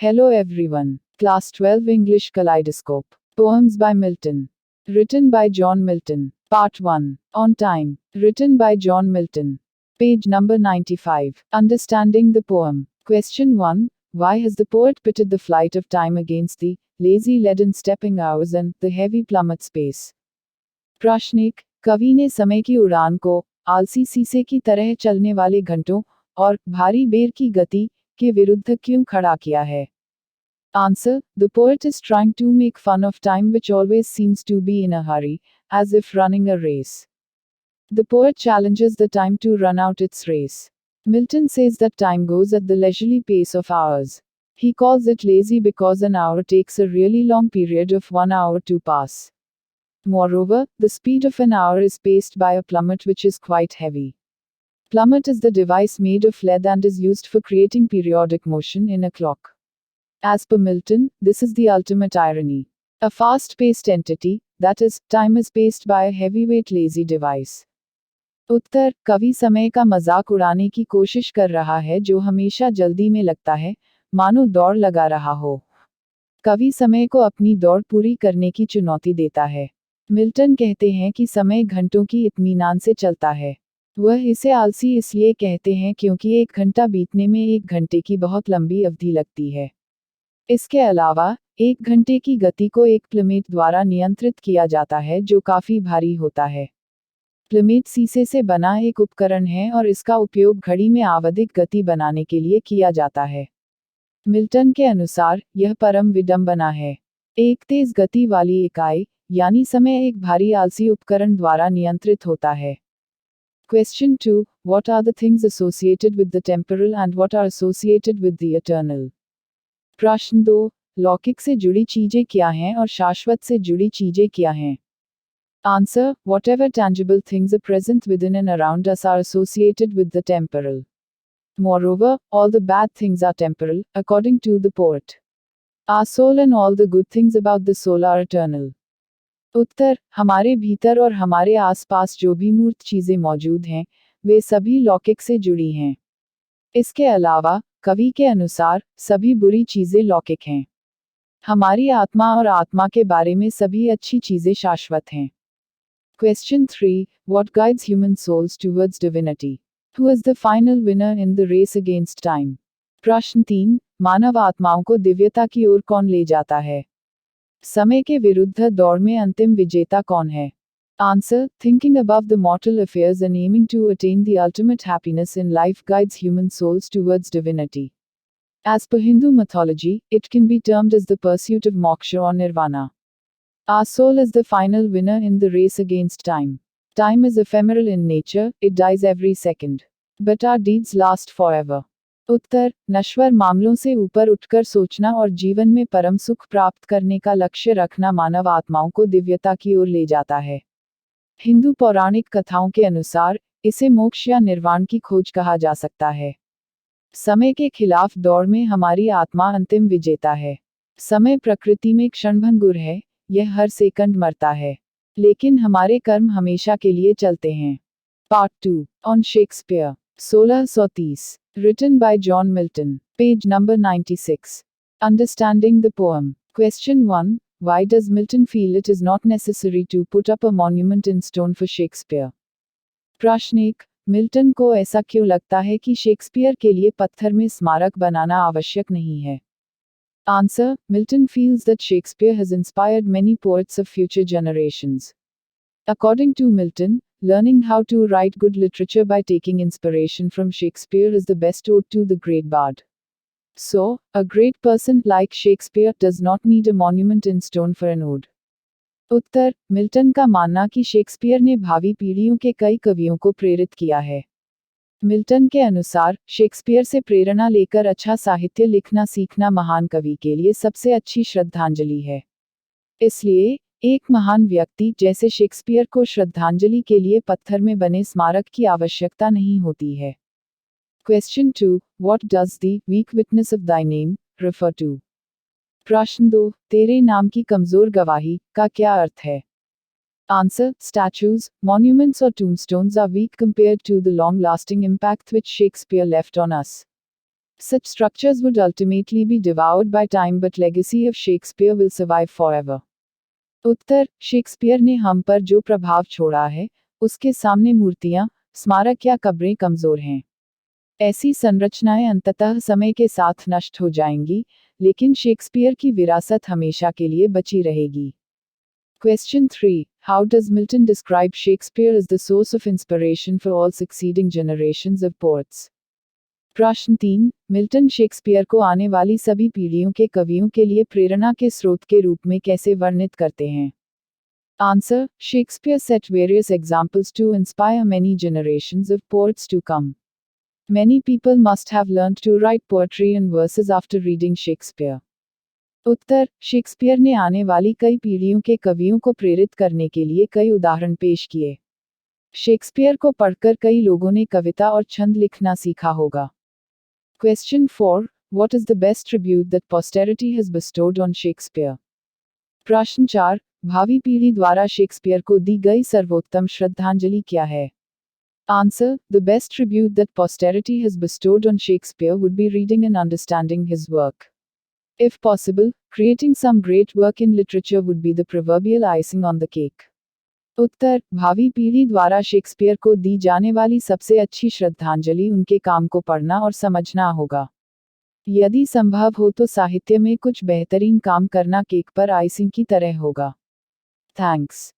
Hello everyone. Class 12 English Kaleidoscope. Poems by Milton. Written by John Milton. Part 1. On Time. Written by John Milton. Page number 95. Understanding the poem. Question 1. Why has the poet pitted the flight of time against the lazy leaden stepping hours and the heavy plummet space? प्रश्न 1. कवि ने समय की उड़ान को आलसी शीशे की तरह चलने वाले घंटों और भारी बेर की गति के विरुद्ध क्यों खड़ा किया है? Answer. The poet is trying to make fun of time, which always seems to be in a hurry, as if running a race. The poet challenges the time to run out its race. Milton says that time goes at the leisurely pace of hours. He calls it lazy because an hour takes a really long period of 1 hour to pass. Moreover, the speed of an hour is paced by a plummet which is quite heavy. Plummet is the device made of lead and is used for creating periodic motion in a clock. As per Milton, this is the ultimate irony. A fast-paced entity, that is, time is paced by a heavyweight lazy device. उत्तर. कवि समय का मजाक उड़ाने की कोशिश कर रहा है जो हमेशा जल्दी में लगता है, मानो दौड़ लगा रहा हो. कवि समय को अपनी दौड़ पूरी करने की चुनौती देता है. मिल्टन कहते हैं कि समय घंटों की इत्मीनान से चलता है. वह इसे आलसी इसलिए कहते हैं क्योंकि 1 घंटा बीतने में 1 घंटे की बहुत लंबी अवधि लगती है. इसके अलावा 1 घंटे की गति को एक प्लेमेट द्वारा नियंत्रित किया जाता है जो काफी भारी होता है. प्लेमेट शीशे से बना एक उपकरण है और इसका उपयोग घड़ी में आवधिक गति बनाने के लिए किया जाता है. मिल्टन के अनुसार यह परम विडंबना है. एक तेज गति वाली इकाई यानी समय एक भारी आलसी उपकरण द्वारा नियंत्रित होता है. Question 2. What are the things associated with the temporal and what are associated with the eternal? प्रश्न 2. लौकिक से जुड़ी चीजें क्या हैं और शाश्वत से जुड़ी चीजें क्या हैं? Answer. Whatever tangible things are present within and around us are associated with the temporal. Moreover, all the bad things are temporal, according to the poet. Our soul and all the good things about the soul are eternal. उत्तर. हमारे भीतर और हमारे आसपास जो भी मूर्त चीजें मौजूद हैं, वे सभी लौकिक से जुड़ी हैं. इसके अलावा, कवि के अनुसार, सभी बुरी चीजें लौकिक हैं. हमारी आत्मा और आत्मा के बारे में सभी अच्छी चीजें शाश्वत हैं. Question 3. What guides human souls towards divinity? Who is the final winner in the race against time? प्रश्न 3. मानव आत्माओं को दिव्यता की ओर कौन ले जाता है? समय के विरुद्ध दौड़ में अंतिम विजेता कौन है? Answer. Thinking above the mortal affairs and aiming to attain the ultimate happiness in life guides human souls towards divinity. As per Hindu mythology, it can be termed as the pursuit of moksha or nirvana. Our soul is the final winner in the race against time. Time is ephemeral in nature, it dies every second. But our deeds last forever. उत्तर. नश्वर मामलों से ऊपर उठकर सोचना और जीवन में परम सुख प्राप्त करने का लक्ष्य रखना मानव आत्माओं को दिव्यता की ओर ले जाता है. हिंदू पौराणिक कथाओं के अनुसार, इसे मोक्ष या निर्वाण की खोज कहा जा सकता है. समय के खिलाफ दौड़ में हमारी आत्मा अंतिम विजेता है. समय प्रकृति में क्षणभंगुर है, यह हर सेकंड मरता है. लेकिन हमारे कर्म हमेशा के लिए चलते हैं. Part 2. On Shakespeare. 1630. Written by John Milton. Page number 96. Understanding the poem. Question 1. Why does Milton feel it is not necessary to put up a monument in stone for Shakespeare? प्रश्न 1. मिल्टन को ऐसा क्यों लगता है कि Shakespeare के लिए पत्थर में स्मारक बनाना आवश्यक नहीं है? Answer. Milton feels that Shakespeare has inspired many poets of future generations. According to Milton, learning how to write good literature by taking inspiration from Shakespeare is the best ode to the great bard. So, a great person like Shakespeare does not need a monument in stone for an ode. Uttar. Milton का मानना कि Shakespeare ने भावी पीढ़ियों के कई कवियों को प्रेरित किया है. मिल्टन के अनुसार, शेक्सपियर से प्रेरणा लेकर अच्छा साहित्य लिखना सीखना महान कवि के लिए सबसे अच्छी श्रद्धांजलि है. इसलिए, एक महान व्यक्ति जैसे शेक्सपियर को श्रद्धांजलि के लिए पत्थर में बने स्मारक की आवश्यकता नहीं होती है. Question 2. What does the weak witness of thy name refer to? प्रश्न 2. तेरे नाम की कमजोर गवाही का क्या अर्थ है? Answer. Statues, monuments or tombstones are weak compared to the long-lasting impact which Shakespeare left on us. Such structures would ultimately be devoured by time, but legacy of Shakespeare will survive forever. Uttar, Shakespeare ने हम पर जो प्रभाव छोड़ा है, उसके सामने मूर्तियां, स्मारक या कब्रें कमजोर हैं। ऐसी संरचनाएं अंततः समय के साथ नष्ट हो जाएंगी, लेकिन शेक्सपियर की विरासत हमेशा के लिए बची रहेगी। Question 3. How does Milton describe Shakespeare as the source of inspiration for all succeeding generations of poets? प्रश्न 3. मिल्टन शेक्सपियर को आने वाली सभी पीढ़ियों के कवियों के लिए प्रेरणा के स्रोत के रूप में कैसे वर्णित करते हैं? Answer, Shakespeare set various examples to inspire many generations of poets to come. Many people must have learned to write poetry and verses after reading Shakespeare. Uttar, Shakespeare ने आने वाली कई पीढ़ियों के कवियों को प्रेरित करने के लिए कई उदाहरण पेश किए। शेक्सपियर को पढ़कर कई लोगों ने कविता और छंद लिखना सीखा होगा। Question 4. What is the best tribute that posterity has bestowed on Shakespeare? प्रश्न 4. भावी पीढ़ी द्वारा शेक्सपियर को दी गई सर्वोत्तम श्रद्धांजलि क्या है? Answer, the best tribute that posterity has bestowed on Shakespeare would be reading and understanding his work. If possible, creating some great work in literature would be the proverbial icing on the cake. उत्तर, भावी पीढ़ी द्वारा Shakespeare को दी जाने वाली सबसे अच्छी श्रद्धांजलि उनके काम को पढ़ना और समझना होगा। यदि संभव हो तो साहित्य में कुछ बेहतरीन काम करना केक पर आइसिंग की तरह होगा। थैंक्स।